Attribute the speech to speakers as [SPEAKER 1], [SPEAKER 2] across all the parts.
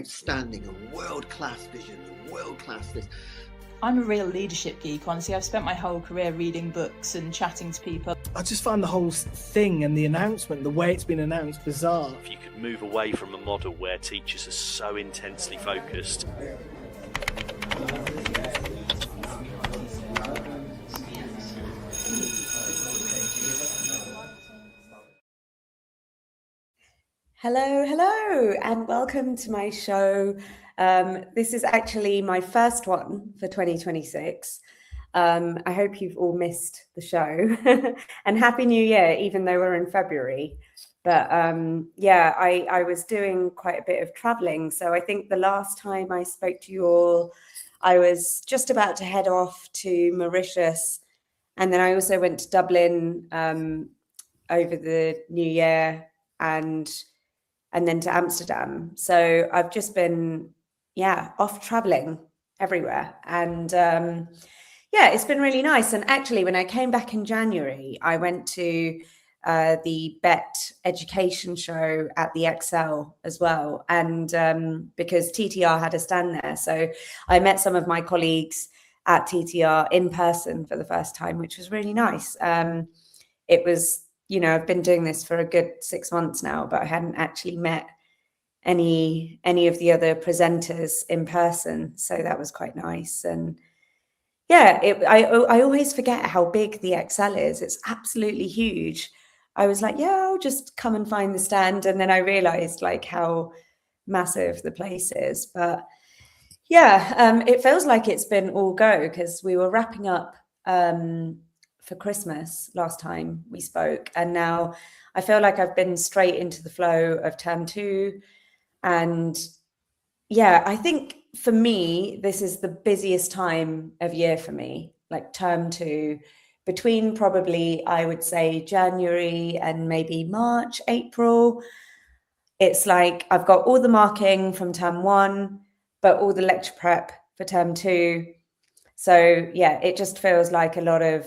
[SPEAKER 1] outstanding, a world-class vision, a world-class this.
[SPEAKER 2] I'm a real leadership geek, honestly. I've spent my whole career reading books and chatting to people.
[SPEAKER 3] I just find the whole thing and the announcement, the way it's been announced, bizarre.
[SPEAKER 4] If you could move away from a model where teachers are so intensely focused.
[SPEAKER 5] Hello, and welcome to my show. This is actually my first one for 2026. I hope you've all missed the show and Happy New Year, even though we're in February. But I was doing quite a bit of traveling. So I think the last time I spoke to you all, I was just about to head off to Mauritius. And then I also went to Dublin over the New Year and then to Amsterdam. So I've just been, off traveling everywhere. And it's been really nice. And actually, when I came back in January, I went to the BET education show at the Excel as well. And because TTR had a stand there. So I met some of my colleagues at TTR in person for the first time, which was really nice. It was, I've been doing this for a good 6 months now, but I hadn't actually met any of the other presenters in person. So that was quite nice. And I always forget how big the Excel is. It's absolutely huge. I was like, I'll just come and find the stand. And then I realized like how massive the place is. But it feels like it's been all go because we were wrapping up for Christmas last time we spoke. And now I feel like I've been straight into the flow of term 2. And I think for me, this is the busiest time of year for me, like term 2, between probably, I would say, January and maybe March, April. It's like I've got all the marking from term 1, but all the lecture prep for term 2. So it just feels like a lot of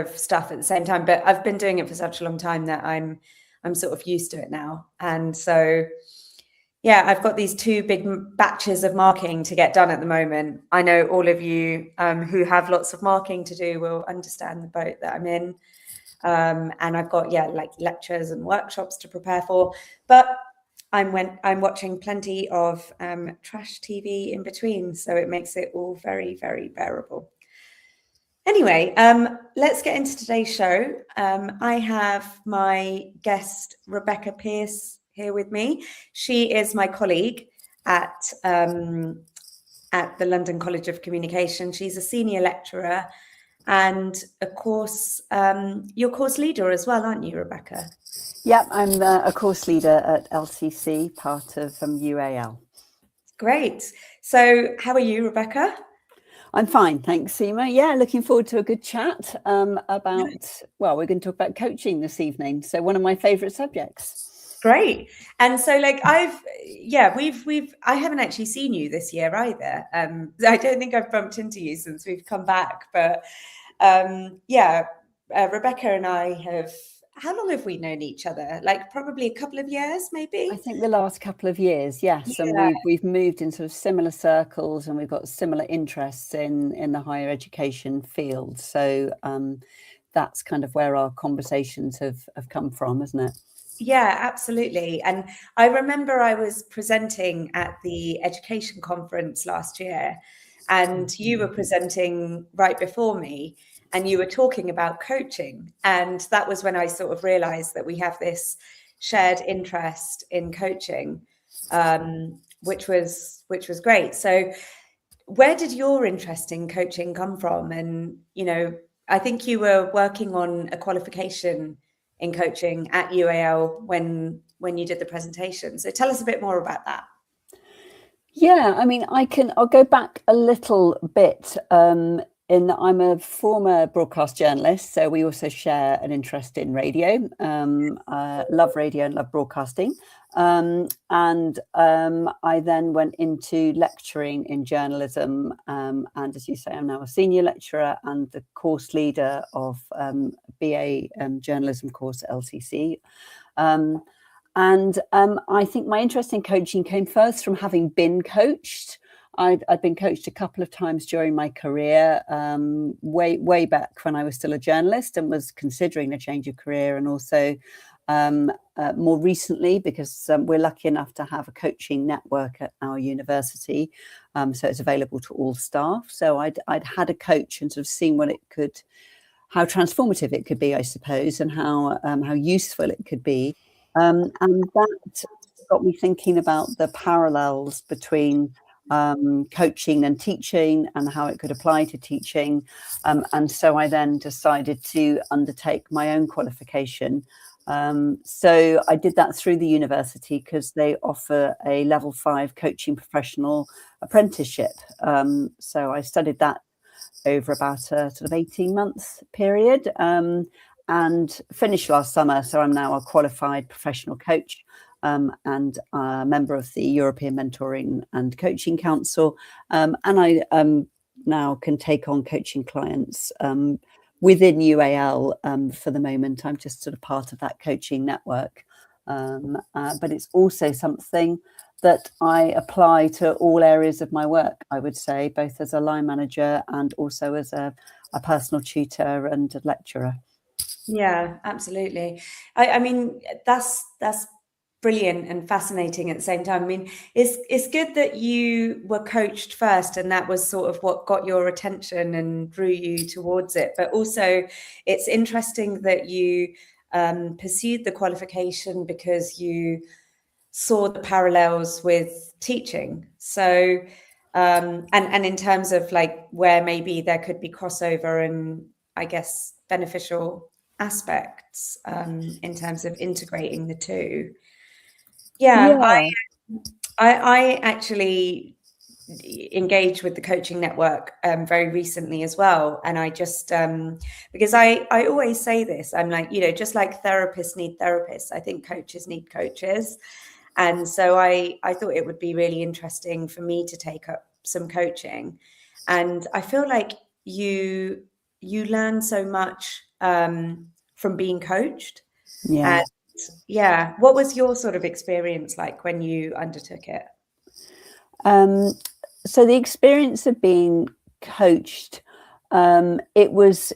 [SPEAKER 5] stuff at the same time. But I've been doing it for such a long time that I'm sort of used to it now. And so I've got these 2 big batches of marking to get done at the moment. I know all of you who have lots of marking to do will understand the boat that I'm in. And I've got like lectures and workshops to prepare for. But I'm watching plenty of trash TV in between, so it makes it all very, very bearable. Anyway, let's get into today's show. I have my guest, Rebecca Pearce, here with me. She is my colleague at the London College of Communication. She's a senior lecturer and your course leader as well, aren't you, Rebecca?
[SPEAKER 6] Yep, I'm a course leader at LCC, part of UAL.
[SPEAKER 5] Great. So how are you, Rebecca?
[SPEAKER 6] I'm fine, thanks, Seema. Yeah, looking forward to a good chat about, we're going to talk about coaching this evening. So one of my favourite subjects.
[SPEAKER 5] Great. And so I haven't actually seen you this year either. I don't think I've bumped into you since we've come back, but Rebecca and I have, how long have we known each other? Like probably a couple of years, maybe?
[SPEAKER 6] I think the last couple of years, yes. Yeah. And we've moved in sort of similar circles and we've got similar interests in the higher education field. So that's kind of where our conversations have come from, isn't it?
[SPEAKER 5] Yeah, absolutely. And I remember I was presenting at the education conference last year and you were presenting right before me. And you were talking about coaching. And that was when I sort of realized that we have this shared interest in coaching, which was great. So where did your interest in coaching come from? And, I think you were working on a qualification in coaching at UAL when you did the presentation. So tell us a bit more about that.
[SPEAKER 6] Yeah, I mean, I'll go back a little bit in that I'm a former broadcast journalist, so we also share an interest in radio. I love radio and love broadcasting. And I then went into lecturing in journalism. And as you say, I'm now a senior lecturer and the course leader of BA journalism course at LCC. And I think my interest in coaching came first from having been coached. I'd been coached a couple of times during my career, way back when I was still a journalist and was considering a change of career, and also more recently, because we're lucky enough to have a coaching network at our university, so it's available to all staff. So I'd had a coach and sort of seen what it could, how transformative it could be, I suppose, and how useful it could be. And that got me thinking about the parallels between coaching and teaching and how it could apply to teaching. And so I then decided to undertake my own qualification. So I did that through the university because they offer a level 5 coaching professional apprenticeship. So I studied that over about a sort of 18 months period, and finished last summer. So I'm now a qualified professional coach, and a member of the European Mentoring and Coaching Council. And I now can take on coaching clients within UAL. For the moment, I'm just sort of part of that coaching network. But it's also something that I apply to all areas of my work, I would say, both as a line manager and also as a personal tutor and a lecturer.
[SPEAKER 5] Yeah, absolutely. I mean, that's brilliant and fascinating at the same time. I mean, it's good that you were coached first, and that was sort of what got your attention and drew you towards it. But also, it's interesting that you pursued the qualification because you saw the parallels with teaching. So, and in terms of like where maybe there could be crossover and I guess beneficial aspects in terms of integrating the two. Yeah, I actually engaged with the coaching network very recently as well, and I just because I always say this, I'm like, you know, just like therapists need therapists, I think coaches need coaches. And so I thought it would be really interesting for me to take up some coaching, and I feel like you learn so much from being coached.
[SPEAKER 6] Yeah.
[SPEAKER 5] And yeah, what was your sort of experience like when you undertook it?
[SPEAKER 6] So the experience of being coached, it was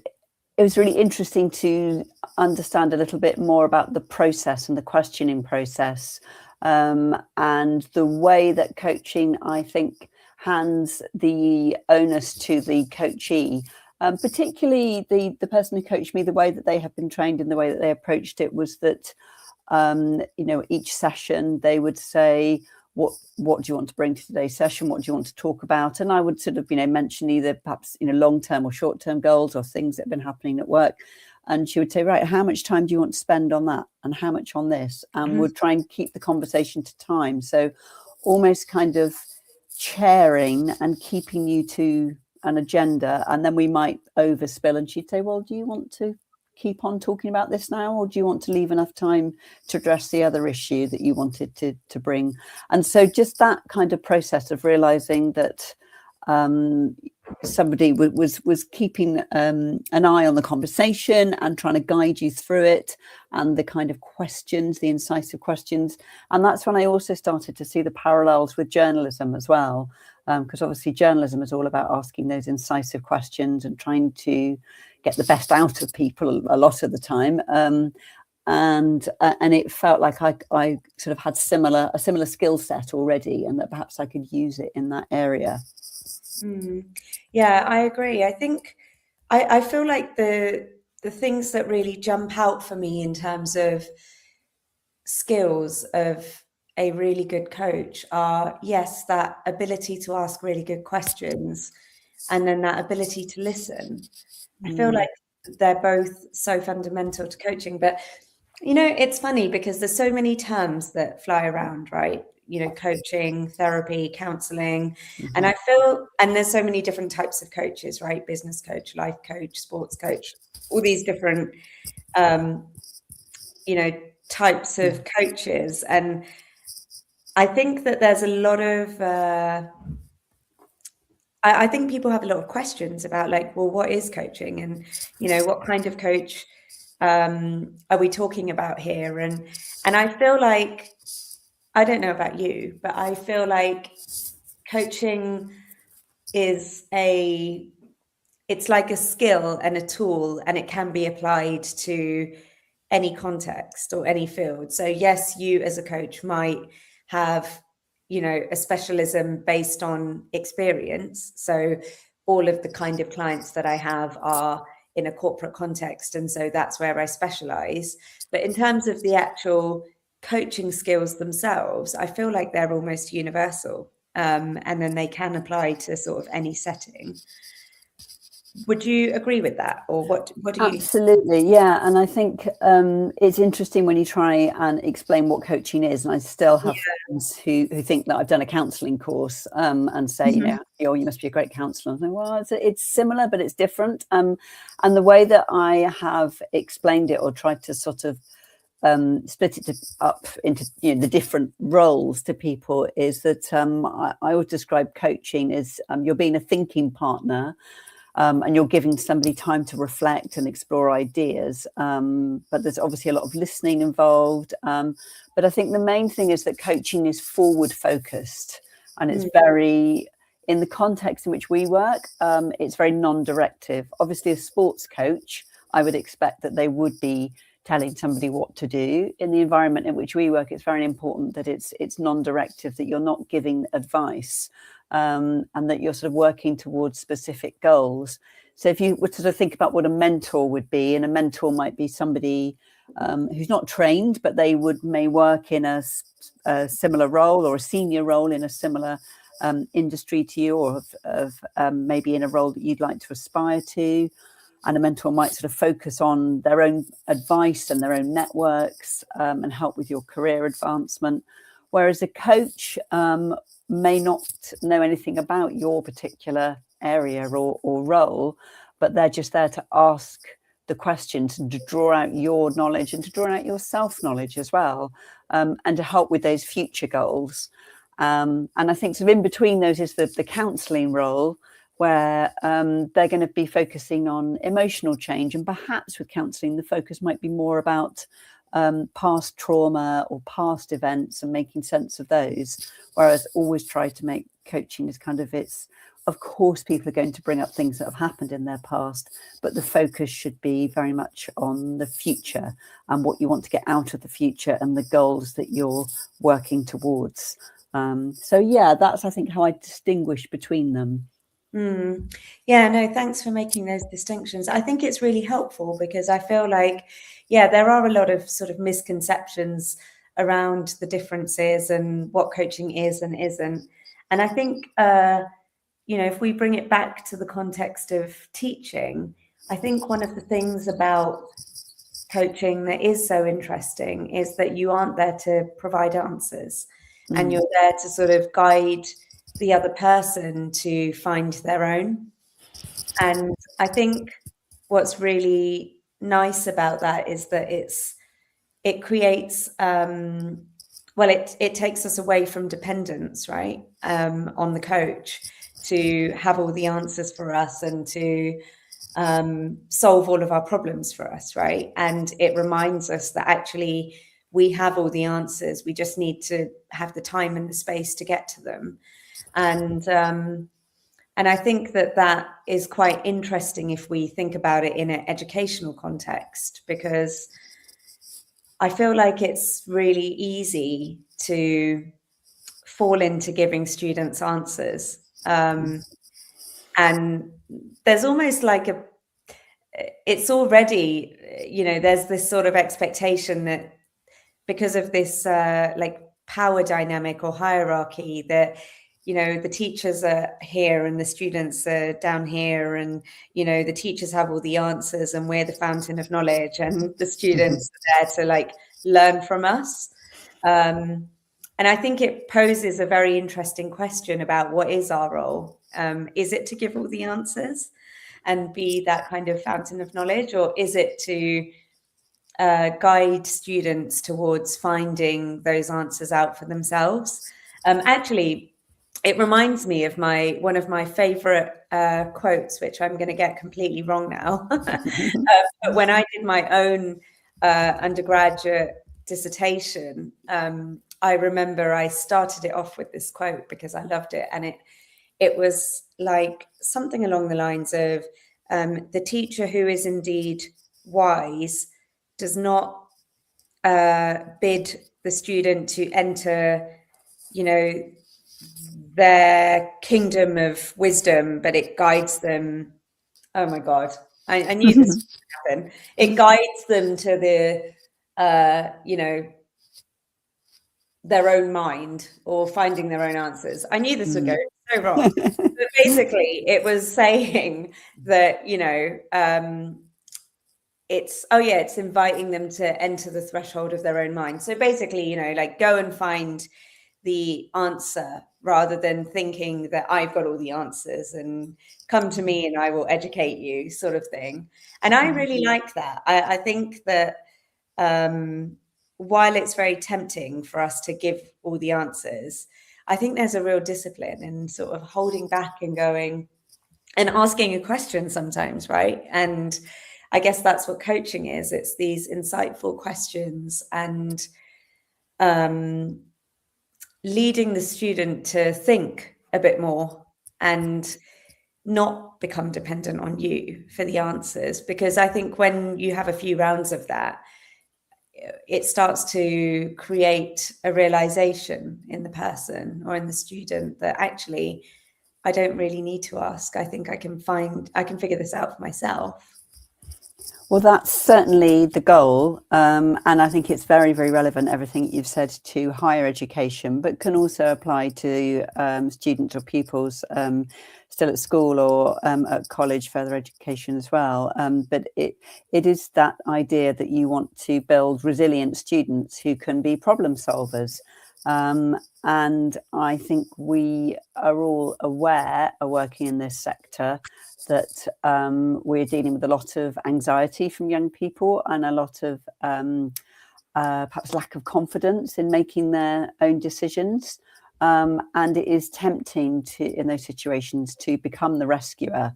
[SPEAKER 6] really interesting to understand a little bit more about the process and the questioning process, and the way that coaching, I think, hands the onus to the coachee. Particularly the person who coached me, the way that they have been trained and the way that they approached it was that, you know, each session they would say, what do you want to bring to today's session? What do you want to talk about? And I would sort of, you know, mention either perhaps, you know, long-term or short-term goals or things that have been happening at work. And she would say, right, how much time do you want to spend on that? And how much on this? And would try and keep the conversation to time. So almost kind of chairing and keeping you to an agenda. And then we might overspill, and she'd say, well, do you want to keep on talking about this now, or do you want to leave enough time to address the other issue that you wanted to bring? And so just that kind of process of realizing that somebody was keeping an eye on the conversation and trying to guide you through it, and the kind of questions, the incisive questions. And that's when I also started to see the parallels with journalism as well, because obviously journalism is all about asking those incisive questions and trying to get the best out of people a lot of the time. And it felt like I sort of had a similar skill set already, and that perhaps I could use it in that area.
[SPEAKER 5] Yeah, I agree. I think I feel like the things that really jump out for me in terms of skills of a really good coach are, yes, that ability to ask really good questions, and then that ability to listen. I feel like they're both so fundamental to coaching. But, you know, it's funny because there's so many terms that fly around, right? You know, coaching, therapy, counseling. And I feel, and there's so many different types of coaches, right? Business coach, life coach, sports coach, all these different, you know, types of coaches. And I think that there's a lot of, I think people have a lot of questions about, like, well, what is coaching? And, you know, what kind of coach are we talking about here? And I feel like, I don't know about you, but I feel like coaching is it's like a skill and a tool, and it can be applied to any context or any field. So yes, you as a coach might have, you know, a specialism based on experience. So all of the kind of clients that I have are in a corporate context, and so that's where I specialize. But in terms of the actual coaching skills themselves, I feel like they're almost universal, and then they can apply to sort of any setting. Would you agree with that, or what do you?
[SPEAKER 6] Absolutely, yeah. And I think it's interesting when you try and explain what coaching is. And I still have friends who think that I've done a counselling course and say, you know, oh, you must be a great counsellor. I think, well, it's similar, but it's different. And the way that I have explained it, or tried to sort of split it up into, you know, the different roles to people, is that I would describe coaching as you're being a thinking partner. And you're giving somebody time to reflect and explore ideas. But there's obviously a lot of listening involved. But I think the main thing is that coaching is forward focused, and it's very, in the context in which we work, it's very non-directive. Obviously, a sports coach, I would expect that they would be telling somebody what to do. In the environment in which we work, it's very important that it's non-directive, that you're not giving advice. And that you're sort of working towards specific goals. So if you were to sort of think about what a mentor would be, and a mentor might be somebody who's not trained, but they may work in a similar role, or a senior role in a similar industry to you, or maybe in a role that you'd like to aspire to. And a mentor might sort of focus on their own advice and their own networks and help with your career advancement. Whereas a coach may not know anything about your particular area or role, but they're just there to ask the questions and to draw out your knowledge and to draw out your self-knowledge as well, and to help with those future goals. And I think sort of in between those is the counselling role, where they're going to be focusing on emotional change. And perhaps with counselling, the focus might be more about past trauma or past events and making sense of those, whereas always try to make coaching as kind of, it's, of course people are going to bring up things that have happened in their past, but the focus should be very much on the future and what you want to get out of the future and the goals that you're working towards. So yeah, that's, I think, how I distinguish between them.
[SPEAKER 5] Yeah, no, thanks for making those distinctions. I think it's really helpful, because I feel like, yeah, there are a lot of sort of misconceptions around the differences and what coaching is and isn't. And I think, you know, if we bring it back to the context of teaching, I think one of the things about coaching that is so interesting is that you aren't there to provide answers, and you're there to sort of guide the other person to find their own. And I think what's really nice about that is that it creates it takes us away from dependence, right, on the coach to have all the answers for us and to solve all of our problems for us, right? And it reminds us that actually we have all the answers, we just need to have the time and the space to get to them. And I think that is quite interesting if we think about it in an educational context, because I feel like it's really easy to fall into giving students answers. And there's almost like it's already, you know, there's this sort of expectation that because of this like power dynamic or hierarchy, that, you know, the teachers are here and the students are down here, and, you know, the teachers have all the answers and we're the fountain of knowledge, and the students are there to like learn from us. And I think it poses a very interesting question about what is our role. Is it to give all the answers and be that kind of fountain of knowledge, or is it to guide students towards finding those answers out for themselves? Actually, it reminds me of one of my favorite quotes, which I'm going to get completely wrong now. But when I did my own undergraduate dissertation, I remember I started it off with this quote because I loved it, and it was like something along the lines of, the teacher who is indeed wise does not bid the student to enter, their kingdom of wisdom, but it guides them. Oh my God, I knew this would happen. It guides them to the, their own mind, or finding their own answers. I knew this would go so wrong. But basically, it was saying that, it's inviting them to enter the threshold of their own mind. So basically, like, go and find the answer rather than thinking that I've got all the answers and come to me and I will educate you, sort of thing. And I really like that. I think that while it's very tempting for us to give all the answers, I think there's a real discipline in sort of holding back and going and asking a question sometimes, right? And I guess that's what coaching is. It's these insightful questions and leading the student to think a bit more and not become dependent on you for the answers. Because I think when you have a few rounds of that, it starts to create a realization in the person or in the student that actually, I don't really need to ask. I think I can figure this out for myself.
[SPEAKER 6] Well, that's certainly the goal. And I think it's very, very relevant, everything you've said, to higher education, but can also apply to students or pupils still at school or at college, further education as well. But it is that idea that you want to build resilient students who can be problem solvers. And I think we are all aware, working in this sector, that we're dealing with a lot of anxiety from young people and a lot of perhaps lack of confidence in making their own decisions. And it is tempting to, in those situations, to become the rescuer.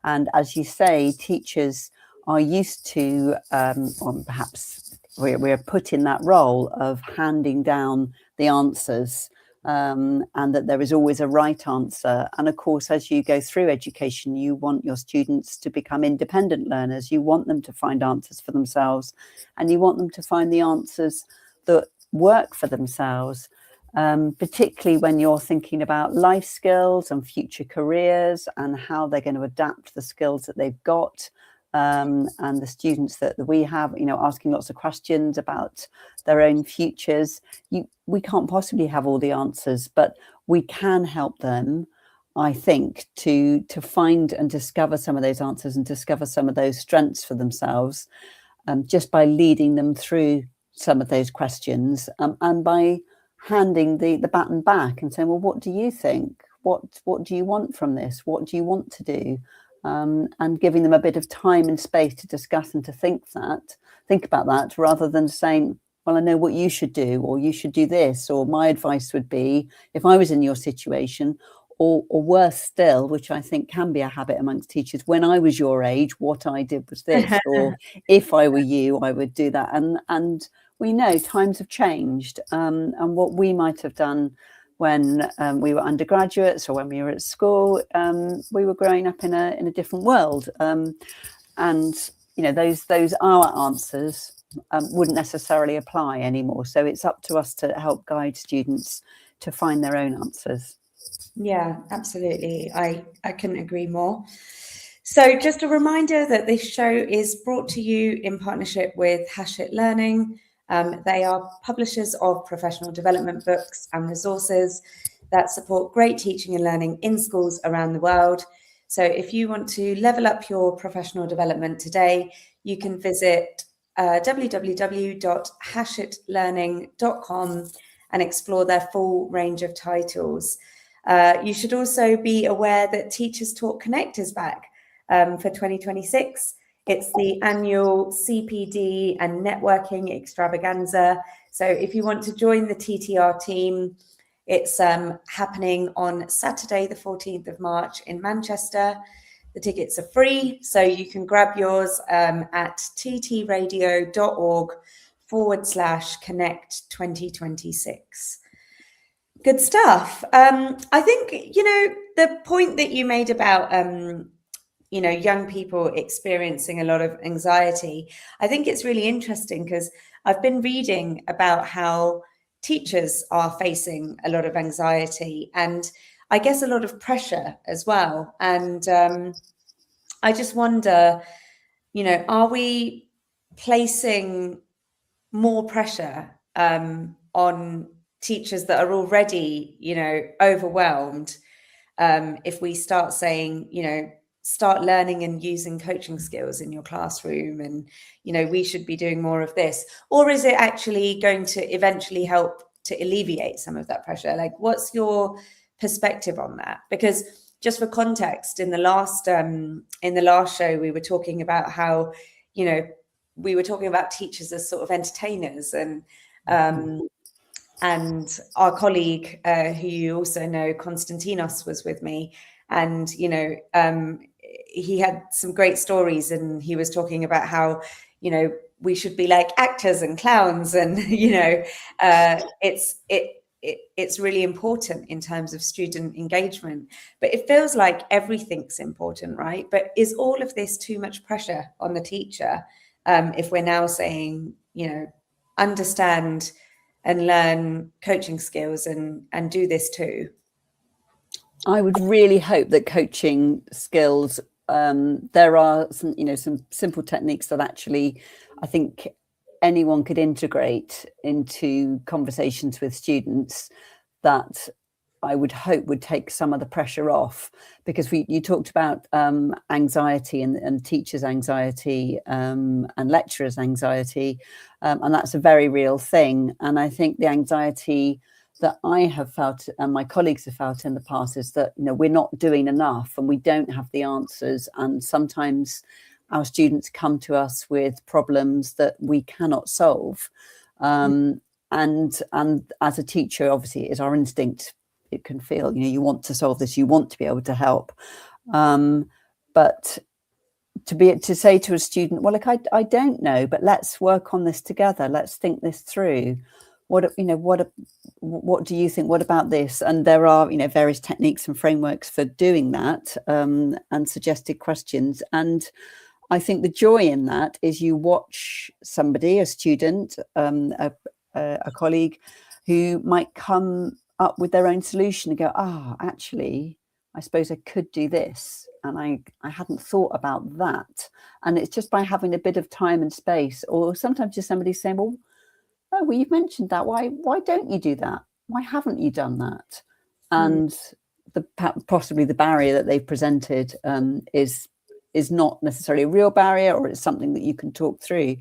[SPEAKER 6] And as you say, teachers are used to, or perhaps we're put in that role of handing down the answers, and that there is always a right answer. And of course, as you go through education, you want your students to become independent learners. You want them to find answers for themselves, and you want them to find the answers that work for themselves, particularly when you're thinking about life skills and future careers and how they're going to adapt the skills that they've got. And the students that we have, asking lots of questions about their own futures. We can't possibly have all the answers, but we can help them, I think, to find and discover some of those answers and discover some of those strengths for themselves, just by leading them through some of those questions, and by handing the baton back and saying, well, what do you think? What do you want from this? What do you want to do? And giving them a bit of time and space to discuss and to think about that, rather than saying, well, I know what you should do, or you should do this, or my advice would be, if I was in your situation, or worse still, which I think can be a habit amongst teachers, when I was your age, what I did was this, or if I were you, I would do that. And we know times have changed, and what we might have done when we were undergraduates or when we were at school, we were growing up in a different world, and those our answers wouldn't necessarily apply anymore. So it's up to us to help guide students to find their own answers.
[SPEAKER 5] Yeah, absolutely. I couldn't agree more. So just a reminder that this show is brought to you in partnership with Hachette Learning. They are publishers of professional development books and resources that support great teaching and learning in schools around the world. So if you want to level up your professional development today, you can visit www.hachetlearning.com and explore their full range of titles. You should also be aware that Teachers Talk Connect is back for 2026. It's the annual CPD and networking extravaganza. So if you want to join the TTR team, It's happening on Saturday, the 14th of March in Manchester. The tickets are free, so you can grab yours at ttradio.org/connect 2026. Good stuff. I think, the point that you made about, young people experiencing a lot of anxiety, I think it's really interesting because I've been reading about how teachers are facing a lot of anxiety and I guess a lot of pressure as well. And I just wonder, are we placing more pressure on teachers that are already, overwhelmed, if we start saying, start learning and using coaching skills in your classroom and, we should be doing more of this? Or is it actually going to eventually help to alleviate some of that pressure? Like, what's your perspective on that? Because just for context, in the last show, we were talking about how, we were talking about teachers as sort of entertainers, and our colleague, who you also know, Konstantinos, was with me, and he had some great stories, and he was talking about how we should be like actors and clowns, and it's really important in terms of student engagement. But it feels like everything's important, right? But is all of this too much pressure on the teacher? If we're now saying, understand and learn coaching skills and do this too.
[SPEAKER 6] I would really hope that coaching skills, there are some simple techniques that actually I think anyone could integrate into conversations with students that I would hope would take some of the pressure off, because you talked about anxiety and teachers' anxiety and lecturers' anxiety, and that's a very real thing. And I think the anxiety that I have felt and my colleagues have felt in the past is that we're not doing enough and we don't have the answers, and sometimes our students come to us with problems that we cannot solve. And as a teacher, obviously, it is our instinct. It can feel, you want to solve this, you want to be able to help. But to say to a student, well, look, I don't know, but let's work on this together. Let's think this through. What do you think? What about this? And there are, various techniques and frameworks for doing that, and suggested questions. And I think the joy in that is you watch somebody, a student, a colleague, who might come up with their own solution and go, actually, I suppose I could do this. And I hadn't thought about that. And it's just by having a bit of time and space, or sometimes just somebody saying, well, you've mentioned that. Why don't you do that? Why haven't you done that? And possibly the barrier that they've presented is not necessarily a real barrier, or it's something that you can talk through.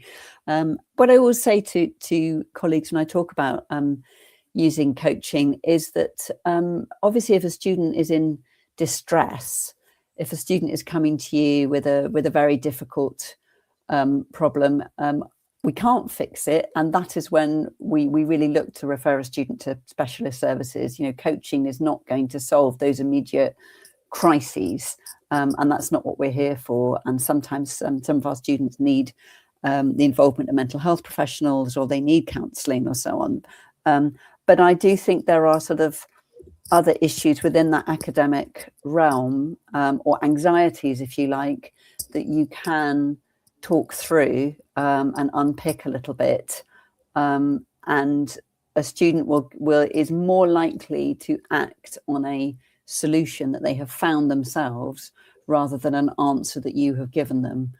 [SPEAKER 6] What I always say to colleagues when I talk about using coaching is that obviously if a student is in distress, if a student is coming to you with a very difficult problem, we can't fix it, and that is when we really look to refer a student to specialist services. Coaching is not going to solve those immediate crises, and that's not what we're here for. And sometimes some of our students need the involvement of mental health professionals, or they need counselling or so on. But I do think there are sort of other issues within that academic realm, or anxieties, if you like, that you can talk through and unpick a little bit. And a student is more likely to act on a solution that they have found themselves rather than an answer that you have given them.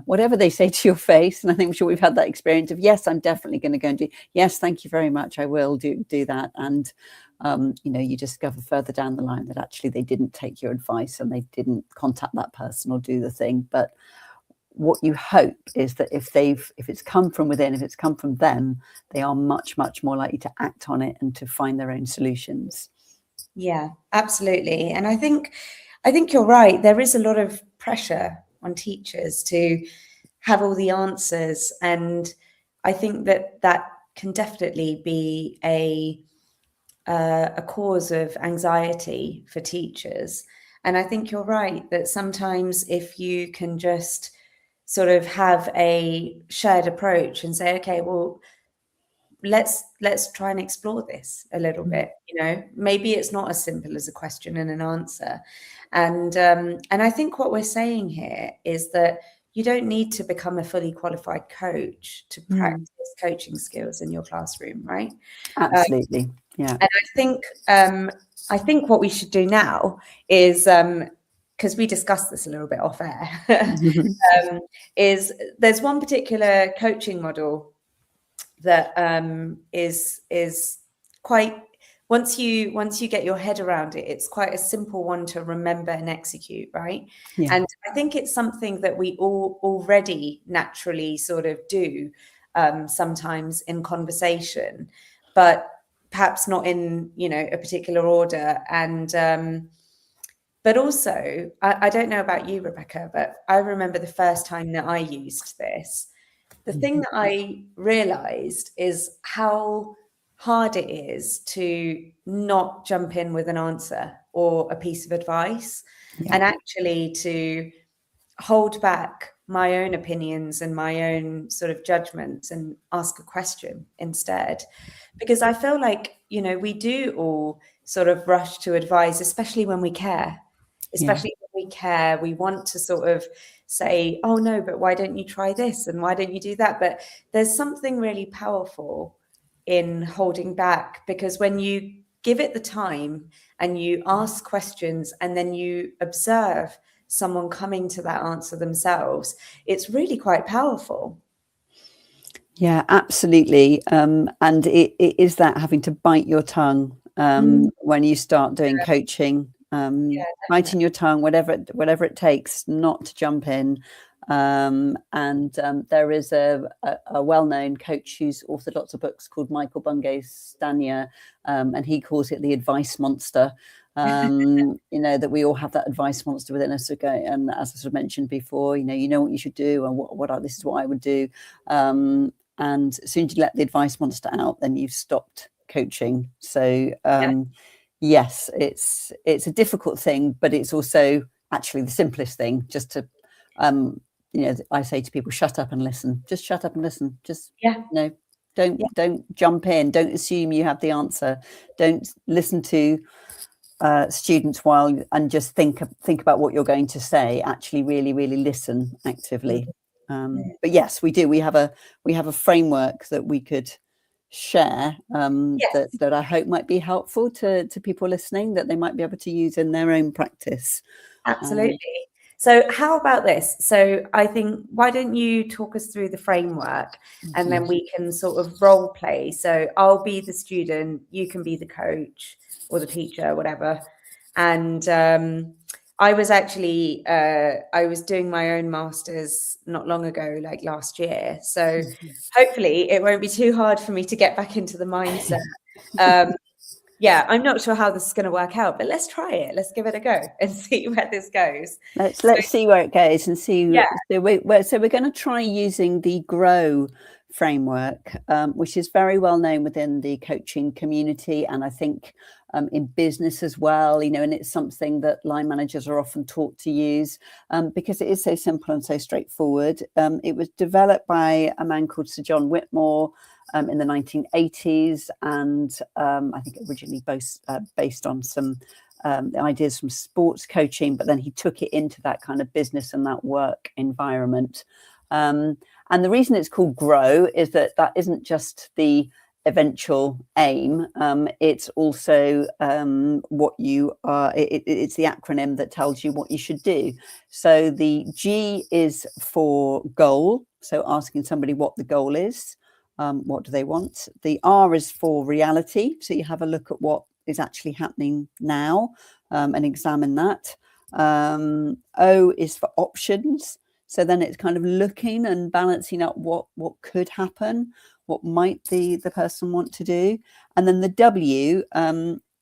[SPEAKER 6] Whatever they say to your face, and I'm sure we've had that experience of, yes, I'm definitely going to go and do, yes, thank you very much, I will do that. And you discover further down the line that actually they didn't take your advice and they didn't contact that person or do the thing. But what you hope is that if it's come from within, if it's come from them, they are much, much more likely to act on it and to find their own solutions.
[SPEAKER 5] Yeah, absolutely. And I think you're right. There is a lot of pressure on teachers to have all the answers. And I think that can definitely be a cause of anxiety for teachers. And I think you're right that sometimes if you can just sort of have a shared approach and say, okay, well, let's try and explore this a little bit. You know, maybe it's not as simple as a question and an answer. And I think what we're saying here is that you don't need to become a fully qualified coach to practice coaching skills in your classroom, right?
[SPEAKER 6] Absolutely. Yeah.
[SPEAKER 5] And I think what we should do now is, because we discussed this a little bit off air, is there's one particular coaching model that is quite, once you get your head around it, it's quite a simple one to remember and execute, right?
[SPEAKER 6] Yeah.
[SPEAKER 5] And I think it's something that we all already naturally sort of do sometimes in conversation, but perhaps not in, you know, a particular order. And but also, I don't know about you, Rebecca, but I remember the first time that I used this. The thing that I realized is how hard it is to not jump in with an answer or a piece of advice, and actually to hold back my own opinions and my own sort of judgments and ask a question instead. Because I feel like, you know, we do all sort of rush to advise, especially when we care. Especially when we care, we want to sort of say, oh no, but why don't you try this? And why don't you do that? But there's something really powerful in holding back, because when you give it the time and you ask questions and then you observe someone coming to that answer themselves, it's really quite powerful.
[SPEAKER 6] Yeah, absolutely. And it is that having to bite your tongue when you start doing coaching, biting your tongue, whatever it takes, not to jump in. And there is a well-known coach who's authored lots of books called Michael Bungay Stanier, and he calls it the advice monster. You know, that we all have that advice monster within us. And as I sort of mentioned before, you know what you should do, and this is what I would do. And as soon as you let the advice monster out, then you've stopped coaching. So yes, it's a difficult thing, but it's also actually the simplest thing. Just to, you know, I say to people, shut up and listen. Just shut up and listen. Just don't jump in. Don't assume you have the answer. Don't listen to students and just think about what you're going to say. Actually, really listen actively. But yes, we do. We have a framework that we could share that I hope might be helpful to people listening, that they might be able to use in their own practice.
[SPEAKER 5] Absolutely. So how about this? So I think, why don't you talk us through the framework, and then we can sort of role play. So I'll be the student, you can be the coach or the teacher, whatever. And I was actually, I was doing my own master's not long ago, like last year. So hopefully it won't be too hard for me to get back into the mindset. Yeah, I'm not sure how this is going to work out, but let's try it. Let's give it a go and see where this goes.
[SPEAKER 6] Let's see where it goes and see. Yeah. So we're going to try using the GROW framework, which is very well known within the coaching community, and I think in business as well. You know, and it's something that line managers are often taught to use because it is so simple and so straightforward. It was developed by a man called Sir John Whitmore in the 1980s, and I think originally based on some ideas from sports coaching, but then he took it into that kind of business and that work environment. And the reason it's called GROW is that isn't just the eventual aim. It's also what you are. It's the acronym that tells you what you should do. So the G is for goal. So asking somebody what the goal is. What do they want? The R is for reality. So you have a look at what is actually happening now and examine that. O is for options. So then it's kind of looking and balancing up what could happen, what might the person want to do. And then the W,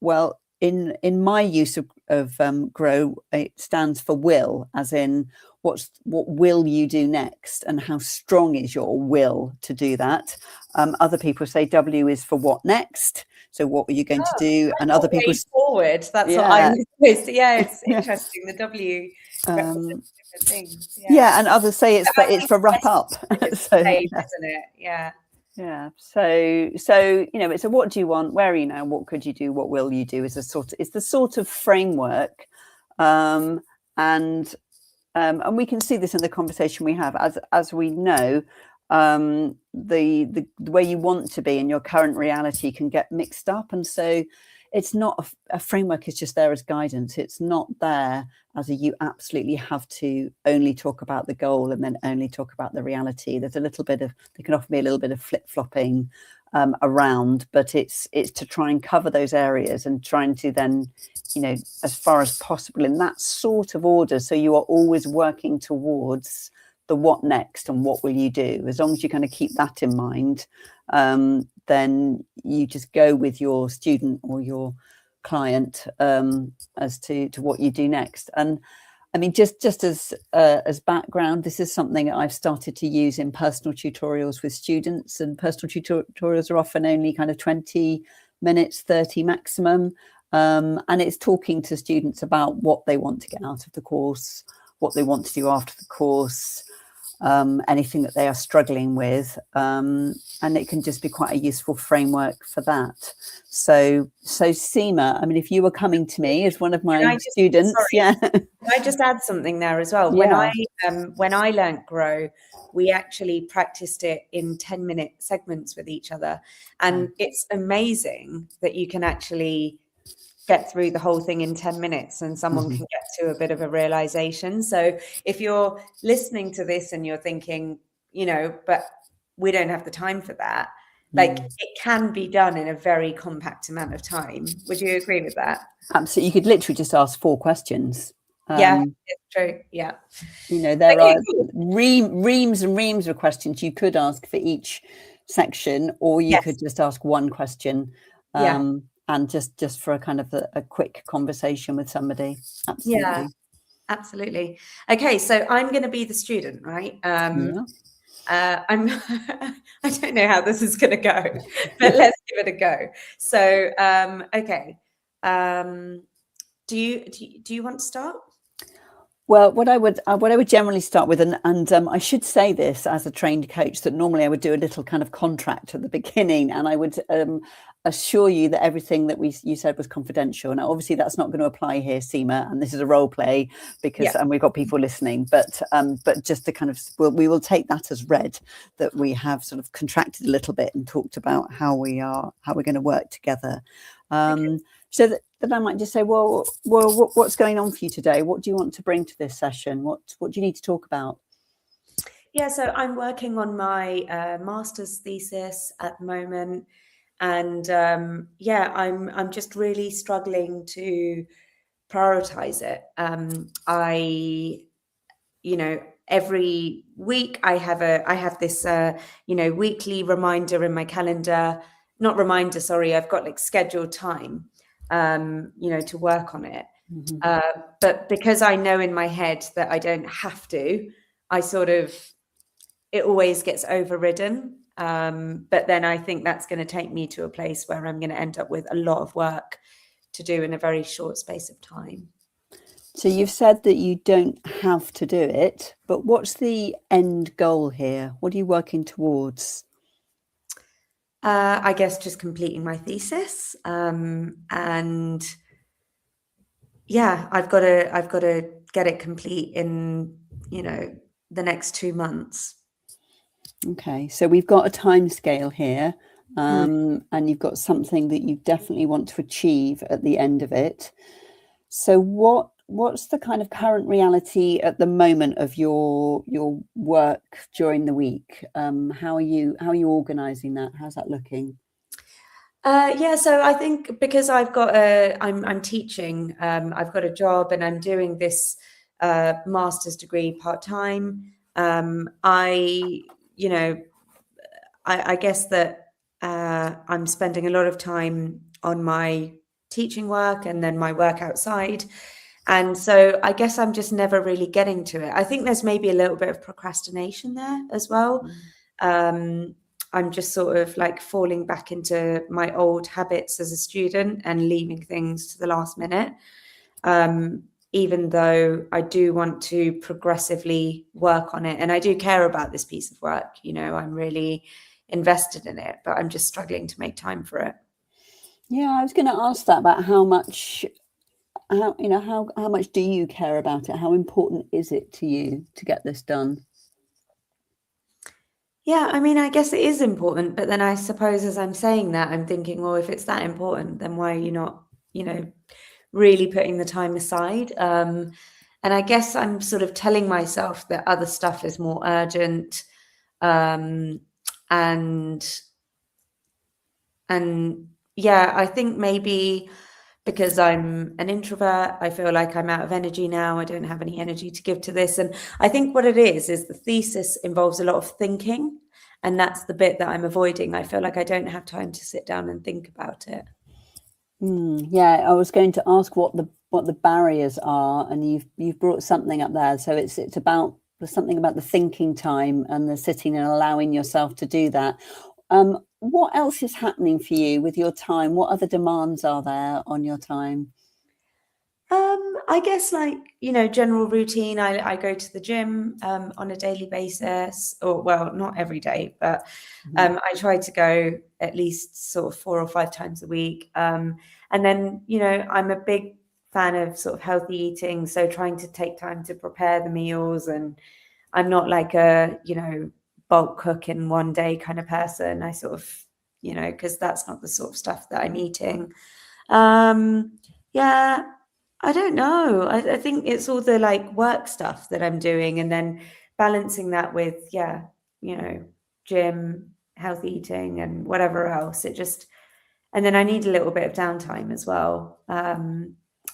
[SPEAKER 6] well, in my use of GROW, it stands for will, as in what will you do next, and how strong is your will to do that. Other people say W is for what next. So what were you going to
[SPEAKER 5] Oh,
[SPEAKER 6] do? And other people
[SPEAKER 5] forward. That's what
[SPEAKER 6] Yeah.
[SPEAKER 5] I'm supposed to. Yeah, it's
[SPEAKER 6] Yeah.
[SPEAKER 5] interesting. The W represents different things.
[SPEAKER 6] Yeah, and others say it's
[SPEAKER 5] But I
[SPEAKER 6] for
[SPEAKER 5] think
[SPEAKER 6] wrap up.
[SPEAKER 5] it's
[SPEAKER 6] So
[SPEAKER 5] the same,
[SPEAKER 6] yeah.
[SPEAKER 5] isn't it? Yeah.
[SPEAKER 6] Yeah. So it's a what do you want? Where are you now? What could you do? What will you do? It's the sort of framework, and we can see this in the conversation we have. As we know, the way you want to be and your current reality can get mixed up, and so it's not a framework is just there as guidance. It's not there as you absolutely have to only talk about the goal and then only talk about the reality. There's a little bit of, there can often be a little bit of flip-flopping around, but it's to try and cover those areas and trying to then, as far as possible in that sort of order, so you are always working towards the what next and what will you do. As long as you kind of keep that in mind, then you just go with your student or your client as to what you do next. And I mean, just as background, this is something I've started to use in personal tutorials with students, and personal tutorials are often only kind of 20 minutes, 30 maximum. And it's talking to students about what they want to get out of the course, what they want to do after the course, anything that they are struggling with, and it can just be quite a useful framework for that. So Seema, I mean, if you were coming to me as one of my students,
[SPEAKER 5] Can I just add something there as well?
[SPEAKER 6] Yeah.
[SPEAKER 5] When I learnt Grow, we actually practiced it in 10-minute segments with each other, and it's amazing that you can actually get through the whole thing in 10 minutes and someone can get to a bit of a realization. So if you're listening to this and you're thinking, but we don't have the time for that, like it can be done in a very compact amount of time. Would you agree with that?
[SPEAKER 6] Absolutely. You could literally just ask 4 questions.
[SPEAKER 5] Yeah, it's true. Yeah.
[SPEAKER 6] There are reams and reams of questions you could ask for each section, or you could just ask one question. And just for a kind of a quick conversation with somebody. Absolutely.
[SPEAKER 5] Yeah, absolutely. Okay, so I'm going to be the student, right? I don't know how this is going to go, but let's give it a go. So, okay. Do you want to start?
[SPEAKER 6] Well, what I would generally start with, and I should say this as a trained coach, that normally I would do a little kind of contract at the beginning, and I would assure you that everything that you said was confidential. Now, obviously, that's not going to apply here, Seema, and this is a role play because and we've got people listening. But just to kind of, we will take that as read, that we have sort of contracted a little bit and talked about how we're going to work together. So that I might just say, well, what's going on for you today? What do you want to bring to this session? What do you need to talk about?
[SPEAKER 5] Yeah, so I'm working on my master's thesis at the moment, and I'm just really struggling to prioritize it. Every week I have this weekly reminder in my calendar. Not reminder, sorry. I've got like scheduled time, to work on it. But because I know in my head that I don't have to, it always gets overridden. But then I think that's going to take me to a place where I'm going to end up with a lot of work to do in a very short space of time.
[SPEAKER 6] So you've said that you don't have to do it, but what's the end goal here? What are you working towards?
[SPEAKER 5] I guess just completing my thesis, and I've got to get it complete in the next 2 months.
[SPEAKER 6] Okay, so we've got a time scale here, and you've got something that you definitely want to achieve at the end of it. So what's the kind of current reality at the moment of your work during the week? How are you organizing that? How's that looking?
[SPEAKER 5] So I think because I'm teaching, I've got a job and I'm doing this master's degree part-time. I guess that I'm spending a lot of time on my teaching work and then my work outside. And so I guess I'm just never really getting to it. I think there's maybe a little bit of procrastination there as well. I'm just sort of like falling back into my old habits as a student and leaving things to the last minute. Even though I do want to progressively work on it. And I do care about this piece of work, you know, I'm really invested in it, but I'm just struggling to make time for it.
[SPEAKER 6] Yeah, I was going to ask that about how much do you care about it? How important is it to you to get this done?
[SPEAKER 5] Yeah, I mean, I guess it is important, but then I suppose as I'm saying that, I'm thinking, well, if it's that important, then why are you not, you know, really putting the time aside? And I guess I'm sort of telling myself that other stuff is more urgent. And yeah, I think maybe because I'm an introvert, I feel like I'm out of energy now. I don't have any energy to give to this. And I think what it is the thesis involves a lot of thinking. And that's the bit that I'm avoiding. I feel like I don't have time to sit down and think about it.
[SPEAKER 6] Yeah, I was going to ask what the barriers are, and you've brought something up there. So it's about there's something about the thinking time and the sitting and allowing yourself to do that. What else is happening for you with your time? What other demands are there on your time?
[SPEAKER 5] I guess like, you know, general routine. I go to the gym on a daily basis, or well, not every day, but I try to go at least sort of 4 or 5 times a week. And then, you know, I'm a big fan of sort of healthy eating. So trying to take time to prepare the meals, and I'm not like a, you know, bulk cook in one day kind of person. I sort of, you know, because that's not the sort of stuff that I'm eating. Yeah, I don't know. I think it's all the like work stuff that I'm doing, and then balancing that with, yeah, you know, gym, healthy eating, and whatever else. And then I need a little bit of downtime as well.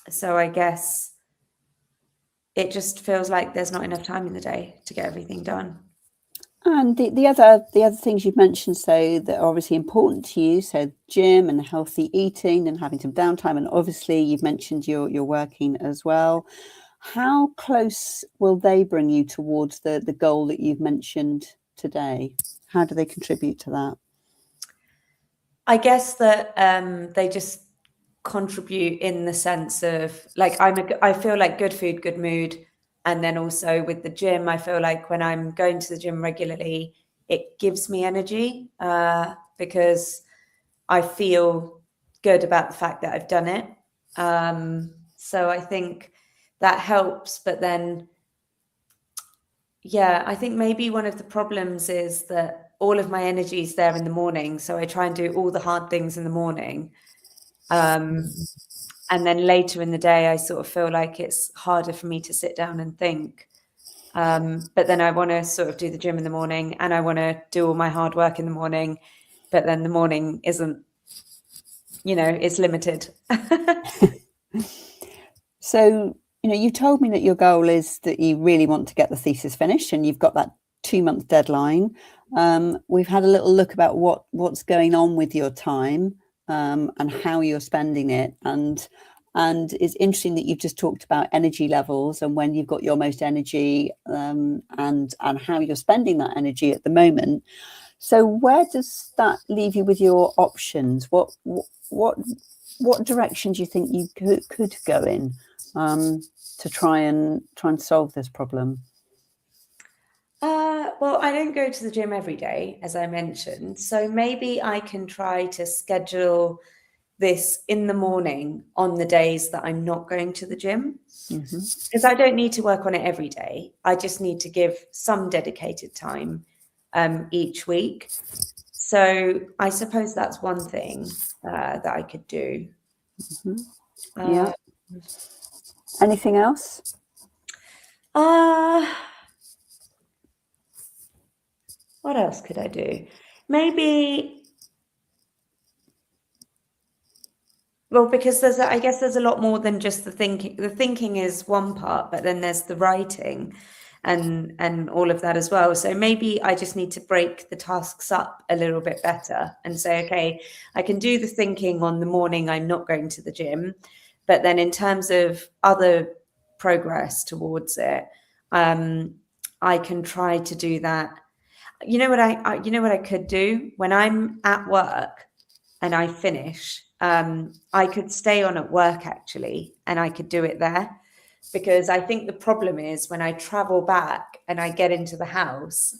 [SPEAKER 5] So I guess it just feels like there's not enough time in the day to get everything done.
[SPEAKER 6] And the other things you've mentioned, so that are obviously important to you, so gym and healthy eating and having some downtime, and obviously you've mentioned you're working as well. How close will they bring you towards the goal that you've mentioned today? How do they contribute to that?
[SPEAKER 5] I guess that they just contribute in the sense of like I feel like good food, good mood. And then also with the gym, I feel like when I'm going to the gym regularly, it gives me energy because I feel good about the fact that I've done it. So I think that helps. But then, yeah, I think maybe one of the problems is that all of my energy is there in the morning. So I try and do all the hard things in the morning. And then later in the day, I sort of feel like it's harder for me to sit down and think. But then I want to sort of do the gym in the morning, and I want to do all my hard work in the morning. But then the morning isn't, you know, it's limited.
[SPEAKER 6] So, you know, you told me that your goal is that you really want to get the thesis finished, and you've got that 2-month deadline. We've had a little look about what's going on with your time and how you're spending it. And it's interesting that you've just talked about energy levels and when you've got your most energy and how you're spending that energy at the moment. So where does that leave you with your options? What direction do you think you could go in to try and solve this problem?
[SPEAKER 5] Well, I don't go to the gym every day, as I mentioned. So maybe I can try to schedule this in the morning on the days that I'm not going to the gym. Because I don't need to work on it every day. I just need to give some dedicated time each week. So I suppose that's one thing that I could do.
[SPEAKER 6] Yeah. Anything else?
[SPEAKER 5] What else could I do? Maybe, well, because I guess there's a lot more than just the thinking. The thinking is one part, but then there's the writing and all of that as well. So maybe I just need to break the tasks up a little bit better and say, okay, I can do the thinking on the morning I'm not going to the gym, but then in terms of other progress towards it, I can try to do that. you know what I could do when I'm at work and I finish, I could stay on at work actually, and I could do it there, because I think the problem is when I travel back and I get into the house,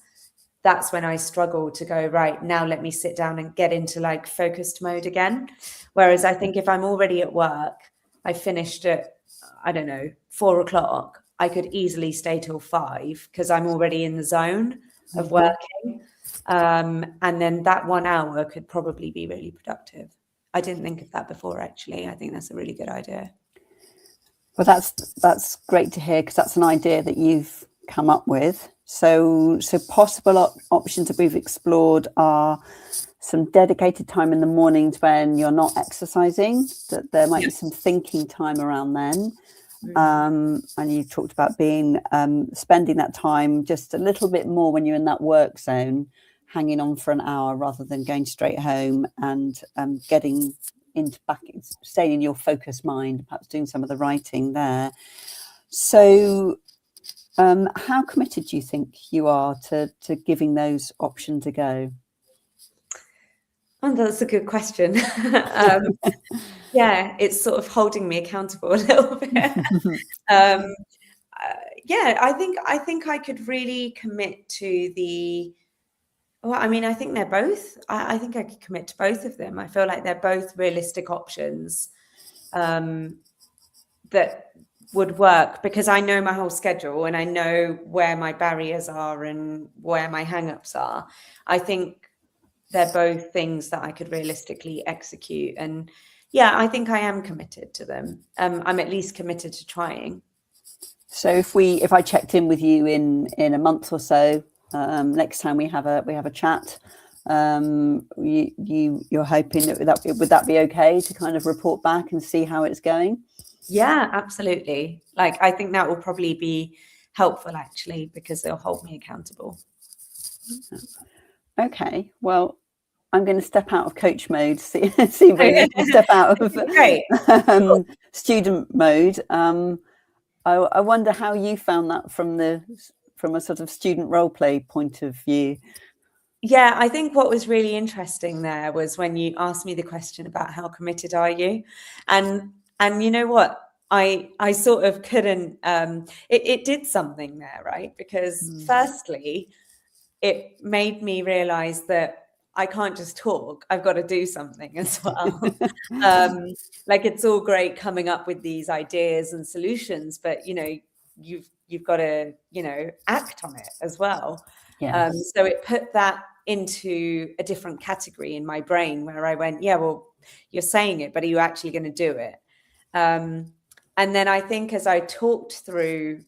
[SPEAKER 5] that's when I struggle to go, right, now let me sit down and get into like focused mode again. Whereas I think if I'm already at work, I finished at, I don't know, 4 o'clock, I could easily stay till 5 because I'm already in the zone of working. And then that 1 hour could probably be really productive. I didn't think of that before, actually. I think that's a really good idea.
[SPEAKER 6] Well, that's great to hear, because that's an idea that you've come up with. So possible options that we've explored are some dedicated time in the mornings when you're not exercising, that there might be some thinking time around then. And you talked about being spending that time just a little bit more when you're in that work zone, hanging on for an hour rather than going straight home, and getting into back, staying in your focused mind, perhaps doing some of the writing there. So how committed do you think you are to giving those options a go?
[SPEAKER 5] Oh, that's a good question. Yeah, it's sort of holding me accountable a little bit. Yeah, I think I could really commit to the. Well, I mean, I think they're both. I think I could commit to both of them. I feel like they're both realistic options that would work, because I know my whole schedule and I know where my barriers are and where my hang-ups are. I think they're both things that I could realistically execute. And yeah, I think I am committed to them. I'm at least committed to trying.
[SPEAKER 6] So if I checked in with you in a month or so, next time we have a chat, you're hoping that would that be okay to kind of report back and see how it's going?
[SPEAKER 5] Yeah, absolutely. Like, I think that will probably be helpful, actually, because they'll hold me accountable.
[SPEAKER 6] Okay, well, I'm going to step out of coach mode, see if I can step out of student mode. I wonder how you found that from a sort of student role play point of view.
[SPEAKER 5] Yeah, I think what was really interesting there was when you asked me the question about how committed are you, and you know what, I sort of couldn't. It did something there, right? Because firstly, it made me realize that I can't just talk. I've got to do something as well. Like, it's all great coming up with these ideas and solutions, but you've got to act on it as well.
[SPEAKER 6] Yes.
[SPEAKER 5] So it put that into a different category in my brain, where I went, yeah, well, you're saying it, but are you actually going to do it? And then I think as I talked through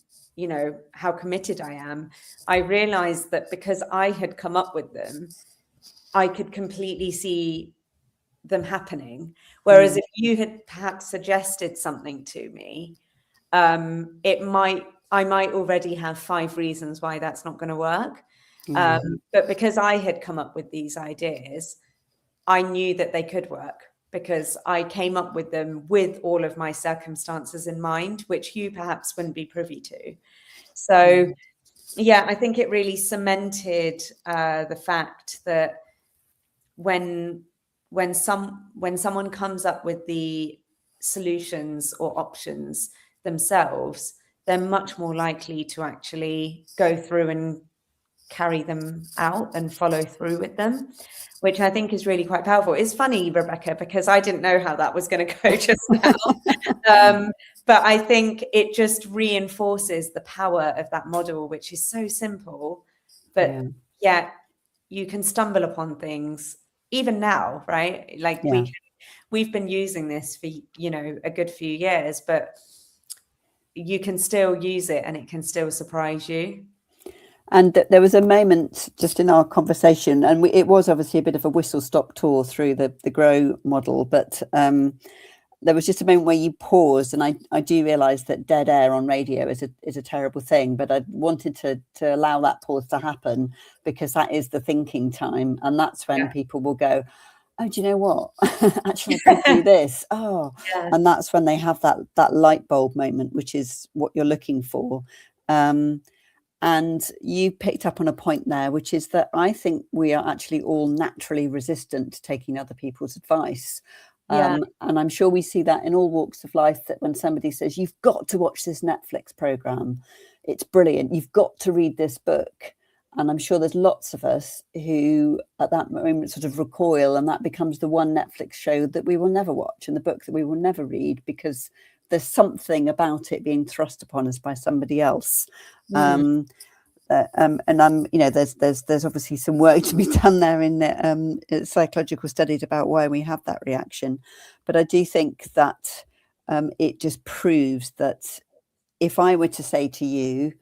[SPEAKER 5] how committed I am, I realized that because I had come up with them, I could completely see them happening. Whereas if you had perhaps suggested something to me, I might already have 5 reasons why that's not going to work. But because I had come up with these ideas, I knew that they could work, because I came up with them with all of my circumstances in mind, which you perhaps wouldn't be privy to. So, yeah, I think it really cemented the fact that when someone comes up with the solutions or options themselves, they're much more likely to actually go through and carry them out and follow through with them, which I think is really quite powerful. It's funny, Rebecca, because I didn't know how that was going to go just now. But I think it just reinforces the power of that model, which is so simple, but yeah, you can stumble upon things even now, right? Like we've been using this for, a good few years, but you can still use it and it can still surprise you.
[SPEAKER 6] And there was a moment just in our conversation, and it was obviously a bit of a whistle-stop tour through the GROW model, but there was just a moment where you paused, and I do realise that dead air on radio is a terrible thing, but I wanted to allow that pause to happen, because that is the thinking time, and that's when people will go, oh, do you know what? Actually, I could do this. Oh, yes. And that's when they have that light bulb moment, which is what you're looking for. And you picked up on a point there, which is that I think we are actually all naturally resistant to taking other people's advice.
[SPEAKER 5] Yeah.
[SPEAKER 6] And I'm sure we see that in all walks of life, that when somebody says, you've got to watch this Netflix program, it's brilliant, you've got to read this book. And I'm sure there's lots of us who at that moment sort of recoil, and that becomes the one Netflix show that we will never watch and the book that we will never read, because there's something about it being thrust upon us by somebody else. And I'm, there's obviously some work to be done there in psychological studies about why we have that reaction. But I do think that it just proves that if I were to say to you,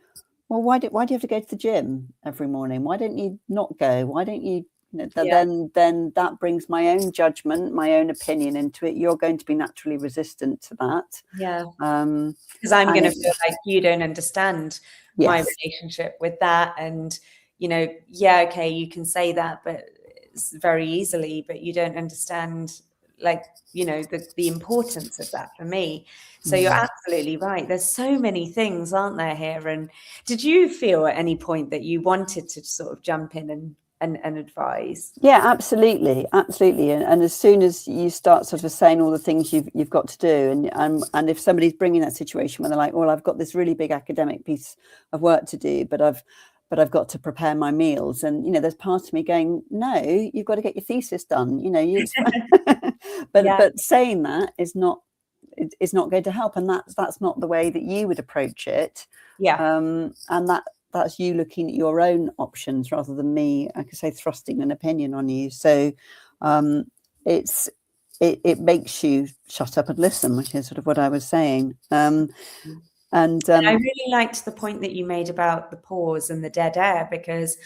[SPEAKER 6] well, why do you have to go to the gym every morning? Why don't you not go? Why don't you? Then that brings my own judgment, my own opinion into it. You're going to be naturally resistant to that.
[SPEAKER 5] Yeah. Because I'm going to feel like you don't understand my relationship with that. And, okay, you can say that, but it's very easily, but you don't understand, the importance of that for me. So you're absolutely right. There's so many things, aren't there, here? And did you feel at any point that you wanted to sort of jump in and advise?
[SPEAKER 6] Yeah, absolutely. And as soon as you start sort of saying all the things you've got to do, and if somebody's bringing that situation where they're like, well, I've got this really big academic piece of work to do, but I've got to prepare my meals, and there's part of me going, no, you've got to get your thesis done, but saying that is not going to help, and that's not the way that you would approach it. And that's you looking at your own options rather than me, I could say, thrusting an opinion on you. So it makes you shut up and listen, which is sort of what I was saying. And
[SPEAKER 5] I really liked the point that you made about the pause and the dead air, because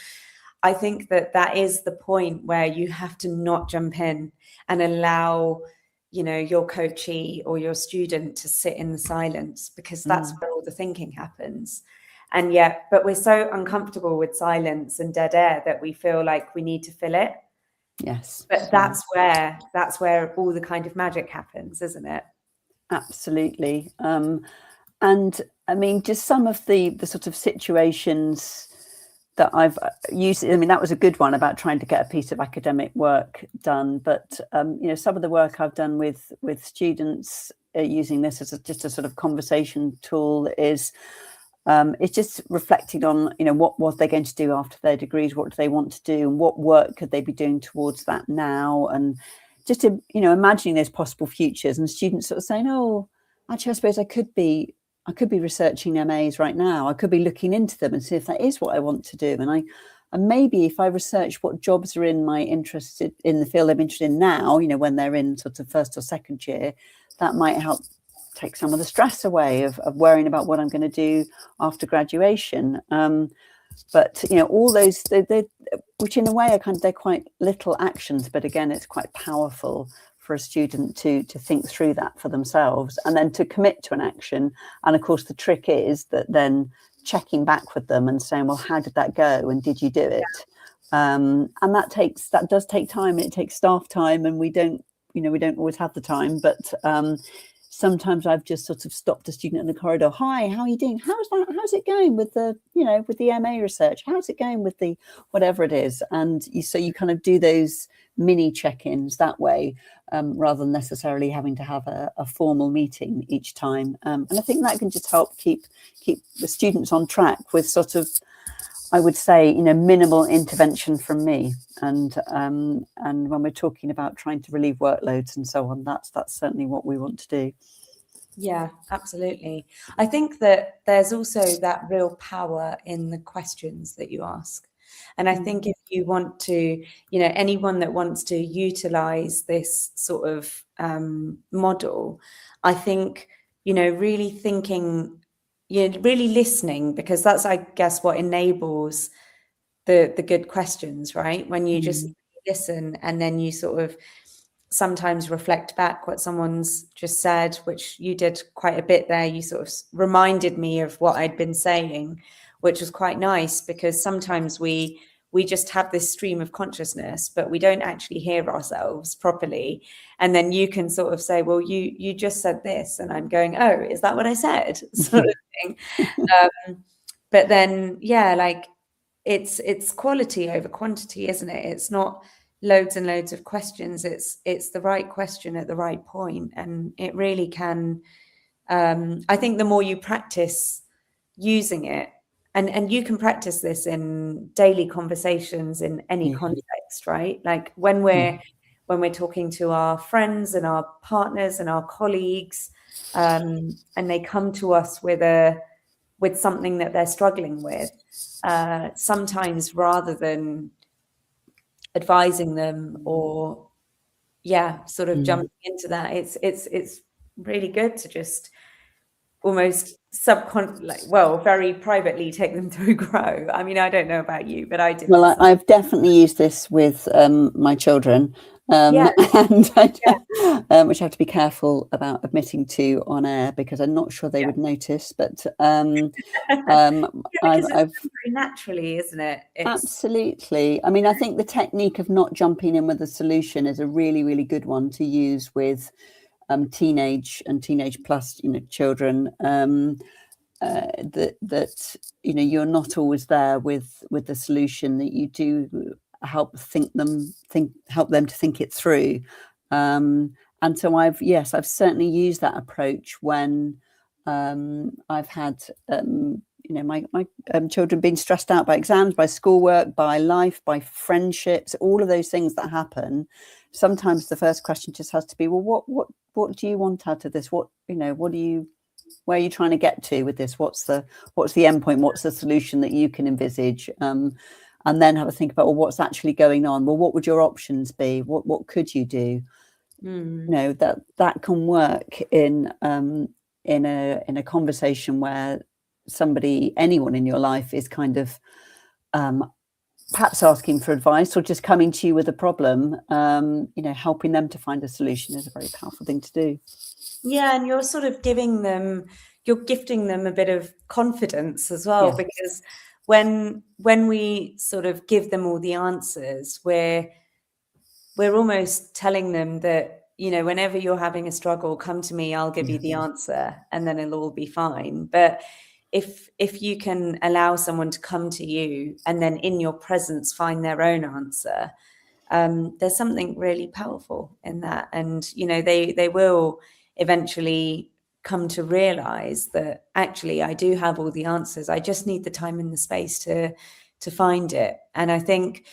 [SPEAKER 5] I think that is the point where you have to not jump in and allow your coachee or your student to sit in the silence, because that's where all the thinking happens. And but we're so uncomfortable with silence and dead air that we feel like we need to fill it.
[SPEAKER 6] Yes.
[SPEAKER 5] But that's where all the kind of magic happens, isn't it?
[SPEAKER 6] Absolutely. And I mean, just some of the sort of situations that I've used, I mean, that was a good one about trying to get a piece of academic work done. But, some of the work I've done with students using this as just a sort of conversation tool is it's just reflecting on, what they're going to do after their degrees, what do they want to do, and what work could they be doing towards that now, and just to, imagining those possible futures, and students sort of saying, oh, actually, I suppose I could be researching MAs right now. I could be looking into them and see if that is what I want to do. And maybe if I research what jobs are in the field I'm interested in now, when they're in sort of first or second year, that might help take some of the stress away of worrying about what I'm going to do after graduation. But all those, which in a way they're quite little actions, but again, it's quite powerful for a student to think through that for themselves and then to commit to an action. And of course, the trick is that then checking back with them and saying, well, how did that go? And did you do it? And that does take time, and it takes staff time, and we don't always have the time, but sometimes I've just sort of stopped a student in the corridor. Hi, how are you doing? How's it going with the, with the MA research? How's it going with the whatever it is? And so you kind of do those mini check-ins that way, rather than necessarily having to have a formal meeting each time. And I think that can just help keep the students on track with sort of, I would say, minimal intervention from me. And when we're talking about trying to relieve workloads and so on, that's certainly what we want to do.
[SPEAKER 5] Yeah, absolutely. I think that there's also that real power in the questions that you ask. And I think if you want to, anyone that wants to utilize this sort of model, I think, really thinking, really listening, because that's, I guess, what enables the good questions, right? When you just listen and then you sort of sometimes reflect back what someone's just said, which you did quite a bit there. You sort of reminded me of what I'd been saying, which was quite nice, because sometimes we just have this stream of consciousness, but we don't actually hear ourselves properly. And then you can sort of say, well, you just said this, and I'm going, oh, is that what I said? Sort of thing. but then, yeah, like it's quality over quantity, isn't it? It's not loads and loads of questions. It's the right question at the right point, and it really can. I think the more you practice using it, and you can practice this in daily conversations in any context, right? Like when we're talking to our friends and our partners and our colleagues, and they come to us with something that they're struggling with, sometimes rather than advising them or sort of jumping into that, it's really good to just almost very privately take them through Grow. I mean, I don't know about you, but I did.
[SPEAKER 6] Well, I've definitely used this with my children, and which I have to be careful about admitting to on air because I'm not sure they would notice. But
[SPEAKER 5] because it's
[SPEAKER 6] I've
[SPEAKER 5] very naturally, isn't it?
[SPEAKER 6] Absolutely. I mean, I think the technique of not jumping in with a solution is a really, really good one to use with teenage and teenage plus, children. That you're not always there with the solution, that you do help help them to think it through. And so I've certainly used that approach when I've had my children being stressed out by exams, by schoolwork, by life, by friendships, all of those things that happen. Sometimes the first question just has to be, well, what do you want out of this? Where are you trying to get to with this? What's the end point? What's the solution that you can envisage? And then have a think about, well, what's actually going on? Well, what would your options be? What could you do? That can work in a conversation where anyone in your life is kind of perhaps asking for advice or just coming to you with a problem. Helping them to find a solution is a very powerful thing to do.
[SPEAKER 5] Yeah, and you're sort of gifting them a bit of confidence as well, because when we sort of give them all the answers, we're almost telling them that, whenever you're having a struggle, come to me, I'll give you the answer, and then it'll all be fine. But if you can allow someone to come to you and then in your presence find their own answer, there's something really powerful in that. And, they will eventually come to realize that actually I do have all the answers. I just need the time and the space to find it. And I think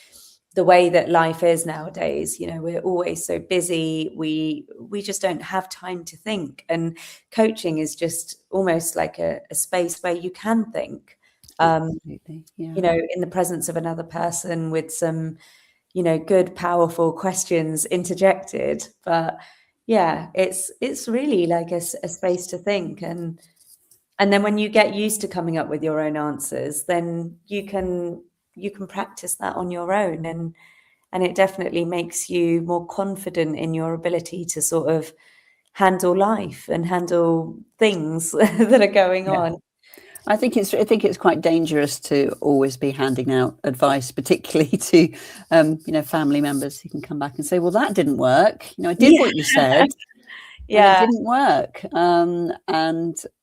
[SPEAKER 5] the way that life is nowadays, we're always so busy. We just don't have time to think. And coaching is just almost like a space where you can think, in the presence of another person with some, good, powerful questions interjected. But yeah, it's really like a space to think. And then when you get used to coming up with your own answers, then you can practice that on your own. And it definitely makes you more confident in your ability to sort of handle life and handle things that are going on.
[SPEAKER 6] I think it's quite dangerous to always be handing out advice, particularly to family members who can come back and say, well, that didn't work. I did what you said. And it didn't work. And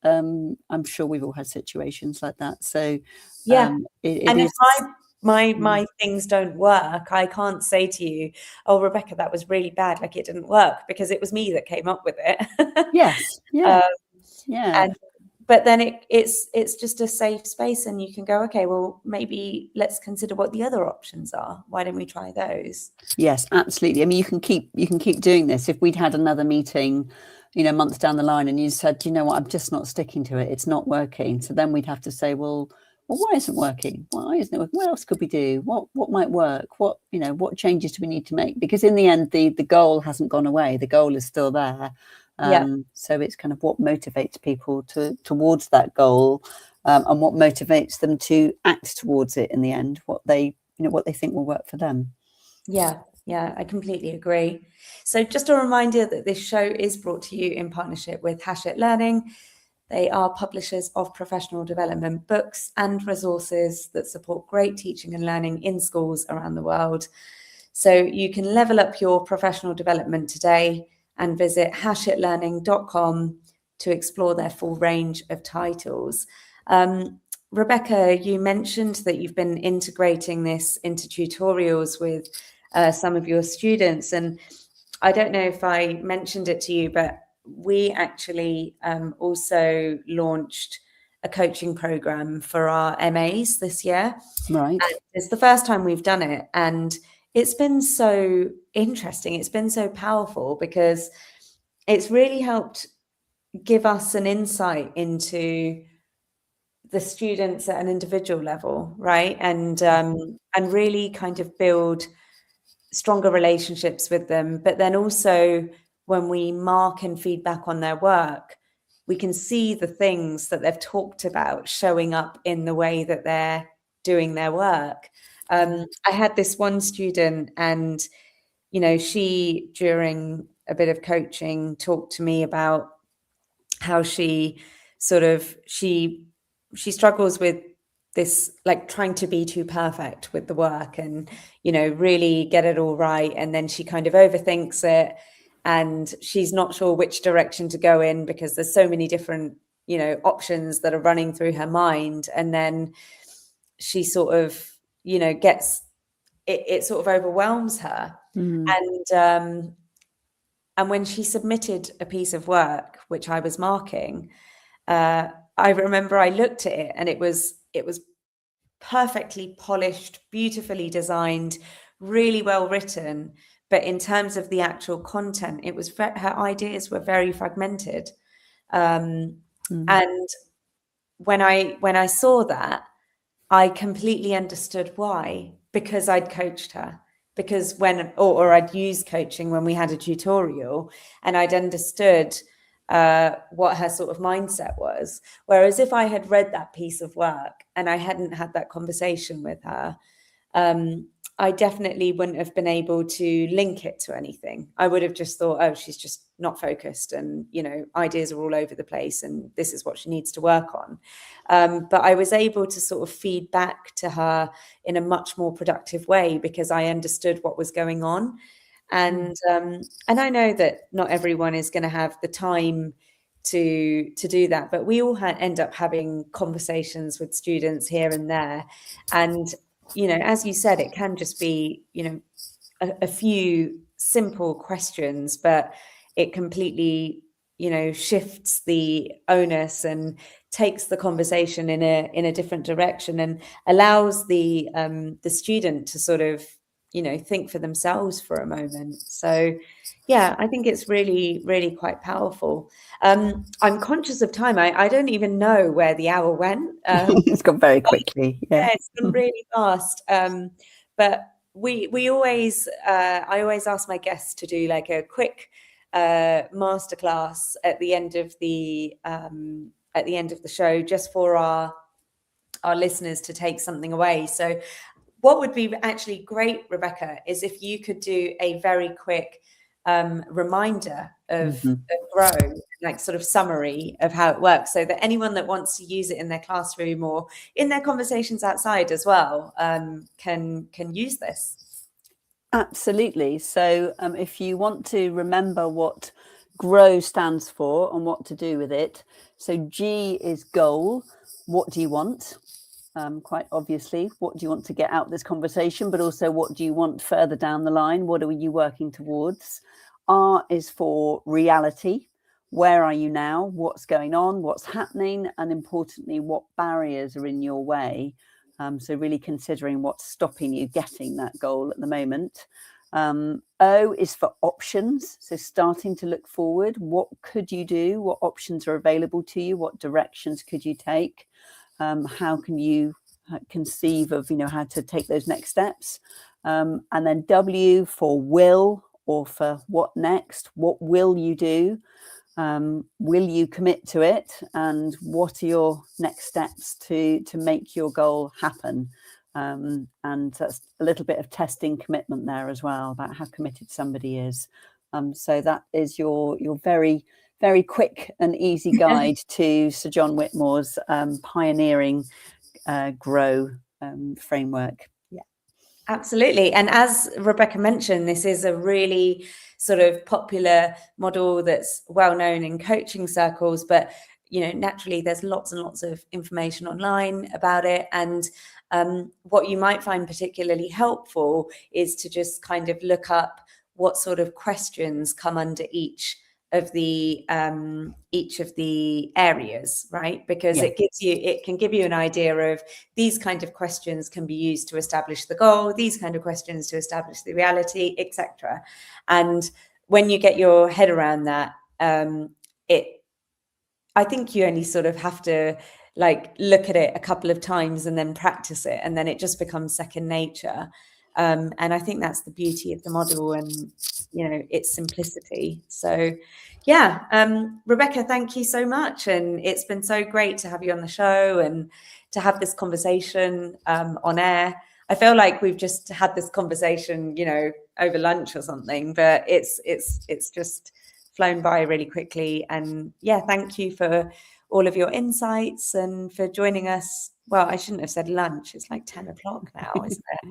[SPEAKER 6] I'm sure we've all had situations like that. So
[SPEAKER 5] if my things don't work, I can't say to you, oh, Rebecca, that was really bad, like it didn't work, because it was me that came up with it. But then it's just a safe space, and you can go, okay, well, maybe let's consider what the other options are. Why don't we try those?
[SPEAKER 6] Yes, absolutely. I mean, you can keep doing this. If we'd had another meeting, months down the line, and you said, what, I'm just not sticking to it. It's not working. So then we'd have to say, well, why isn't it working? Why isn't it working? What else could we do? What might work? What changes do we need to make? Because in the end, the goal hasn't gone away. The goal is still there. So it's kind of what motivates people towards that goal, and what motivates them to act towards it in the end, what they think will work for them.
[SPEAKER 5] Yeah, I completely agree. So just a reminder that this show is brought to you in partnership with Hachette Learning. They are publishers of professional development books and resources that support great teaching and learning in schools around the world. So you can level up your professional development today and visit hachetlearning.com to explore their full range of titles. Rebecca, you mentioned that you've been integrating this into tutorials with some of your students, and I don't know if I mentioned it to you, but we actually also launched a coaching program for our MAs this year.
[SPEAKER 6] Right.
[SPEAKER 5] And it's the first time we've done it, and it's been so interesting. It's been so powerful because it's really helped give us an insight into the students at an individual level, right? And really kind of build stronger relationships with them. But then also when we mark and feedback on their work, we can see the things that they've talked about showing up in the way that they're doing their work. I had this one student, and she, during a bit of coaching, talked to me about how she struggles with this, like, trying to be too perfect with the work and really get it all right, and then she kind of overthinks it, and she's not sure which direction to go in because there's so many different options that are running through her mind, and then she sort of gets it sort of overwhelms her. And when she submitted a piece of work which I was marking, I remember I looked at it, and it was perfectly polished, beautifully designed, really well written. But in terms of the actual content, it was her ideas were very fragmented. And when I saw that, I completely understood why, because I'd coached her. Because or I'd used coaching when we had a tutorial, and I'd understood what her sort of mindset was. Whereas if I had read that piece of work and I hadn't had that conversation with her, I definitely wouldn't have been able to link it to anything. I would have just thought, oh, she's just not focused, and ideas are all over the place, and this is what she needs to work on. But I was able to sort of feed back to her in a much more productive way because I understood what was going on. And I know that not everyone is going to have the time to do that, but we all end up having conversations with students here and there. And as you said, it can just be a few simple questions, but it completely shifts the onus and takes the conversation in a different direction, and allows the student to sort of think for themselves for a moment. So yeah, I think it's really, really quite powerful. I'm conscious of time. I don't even know where the hour went.
[SPEAKER 6] It's gone very quickly. Yeah,
[SPEAKER 5] it's gone really fast. But we always I always ask my guests to do like a quick masterclass at the end of the show, just for our listeners to take something away. So what would be actually great, Rebecca, is if you could do a very quick reminder of Grow, like sort of summary of how it works, so that anyone that wants to use it in their classroom or in their conversations outside as well can use this.
[SPEAKER 6] Absolutely. So if you want to remember what GROW stands for and what to do with it, so G is goal. What do you want? Quite obviously, what do you want to get out of this conversation, but also what do you want further down the line? What are you working towards? R is for reality. Where are you now? What's going on? What's happening? And importantly, what barriers are in your way? So really considering what's stopping you getting that goal at the moment. O is for options. So starting to look forward. What could you do? What options are available to you? What directions could you take? How can you conceive of how to take those next steps? And then W for will, or for what next. What will you do? Will you commit to it? And what are your next steps to make your goal happen? And that's a little bit of testing commitment there as well, about how committed somebody is. So that is your very, very quick and easy guide to Sir John Whitmore's pioneering GROW framework.
[SPEAKER 5] Yeah, absolutely. And as Rebecca mentioned, this is a really sort of popular model that's well known in coaching circles, but naturally there's lots and lots of information online about it. And what you might find particularly helpful is to just kind of look up what sort of questions come under each of the areas, right? Because it can give you an idea of these kind of questions can be used to establish the goal, these kind of questions to establish the reality, etc. And when you get your head around that, I think you only sort of have to like look at it a couple of times and then practice it, and then it just becomes second nature. And I think that's the beauty of the model and, its simplicity. So, Rebecca, thank you so much. And it's been so great to have you on the show and to have this conversation on air. I feel like we've just had this conversation, over lunch or something, but it's just flown by really quickly. And thank you for all of your insights and for joining us. Well, I shouldn't have said lunch. It's like 10 o'clock now, isn't it?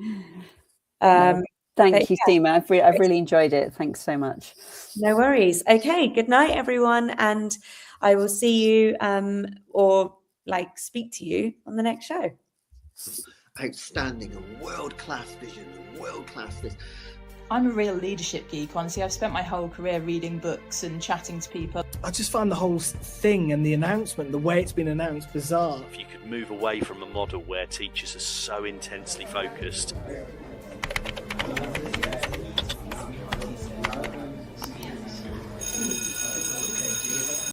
[SPEAKER 6] Thank you, Seema. I've really enjoyed it. Thanks so much.
[SPEAKER 5] No worries. Okay. Good night, everyone. And I will see you or speak to you on the next show.
[SPEAKER 1] Outstanding and world-class vision and world-class this.
[SPEAKER 2] I'm a real leadership geek, honestly. I've spent my whole career reading books and chatting to people.
[SPEAKER 3] I just find the whole thing and the announcement, the way it's been announced, bizarre.
[SPEAKER 4] If you could move away from a model where teachers are so intensely focused.